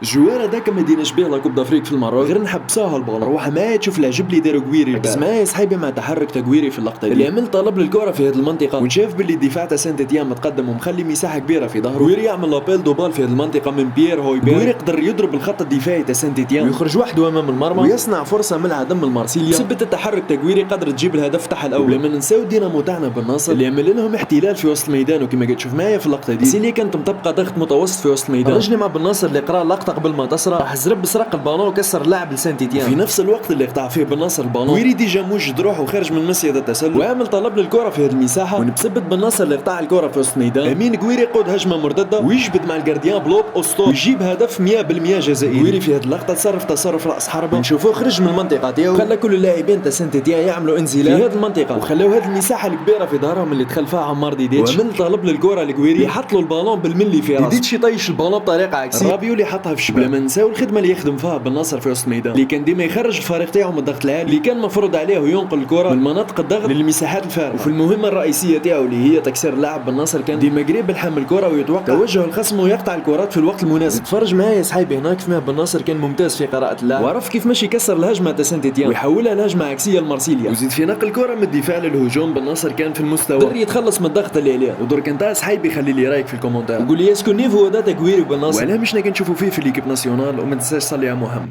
الجوار هذاك ما ديناش بيه لا كوب دافريك في المغرب غير نحبسوها البالون روح معايا تشوف العجب اللي داروا كويري ركز معايا صحيبي مع تحرك تكويري في اللقطه اللي عمل طلب للكره في هذه المنطقه ونشاف باللي الدفاع تاع سانت تيام متقدم ومخلي مساحه كبيره في ظهره كويري يعمل لابيل دو بال في هذه المنطقه من بيير هويبير كويري يقدر يضرب الخط الدفاعي تاع سانت تيام ويخرج وحده امام المرمى ويصنع فرصه من العدم المارسيليا بسبب التحرك تكويري قدر تجيب الهدف تاعها الاول لما ننساو دينامو تاعنا بالناصر اللي عمل لهم احتلال في وسط الميدان وكما قد تشوف معايا في اللقطه دي سيلي كانت مطبقه ضغط متوسط في وسط الميدان رجلي مع بالناصر اللي قرا اللقطه قبل ما تصرى راح زرب سرق البالون وكسر اللاعب لسانت تيام في نفس الوقت اللي قطع فيه بالناصر البالون ويري ديجا موجد روحه خارج من مسيده التسلل وعمل طلب للكره في هذه المساحه ونبسبت بالناصر اللي قطع الكره في وسط الميدان امين كويري يقود هجمه مرتده ويجبد مع الجارديان بلوب اسطوري ويجيب هدف 100% جزائري كويري في هذه اللقطه تصرف راس حربه نشوفوه خرج من المنطقه تاعو خلى كل اللاعبين تاع سانت تيام يعملوا انزلاق في هذه المنطقه وخلاو هذه المساحه الكبيره في ظهرهم اللي دخل فيها عمار ديديتش وعمل طلب للكره لكويري يحط له البالون بالملي في راسه ديديتش يطيش البالون بطريقه عكسيه رابيو حطها في الشباك لما نساو الخدمه اللي يخدم فيها بالنصر في وسط الميدان اللي كان ديما يخرج الفريق تاعو من الضغط العالي اللي كان مفروض عليه وينقل الكره من مناطق الضغط للمساحات الفارغه وفي المهمه الرئيسيه تاعو اللي هي تكسير اللاعب بالنصر كان ديما قريب الحمل الكره ويتوقع توجه الخصم ويقطع الكرات في الوقت المناسب تفرج معايا يا صحابي هناك فما بالنصر كان ممتاز في قراءه اللاعب وعرف كيف ماشي يكسر الهجمه تاع سانت تيام ويحولها لهجمه عكسيه لمارسيليا وزيد في نقل الكره من الدفاع للهجوم بالنصر كان في المستوى قدر يتخلص من الضغط اللي عليه ودرك انت صحابي خلي لي رايك في الكومنتات وقول لي اسكو نيفو هذا تكويري بالنصر ولا مش نشوفوا فيه في ليكيب ناسيونال وما تنساش صلي على محمد.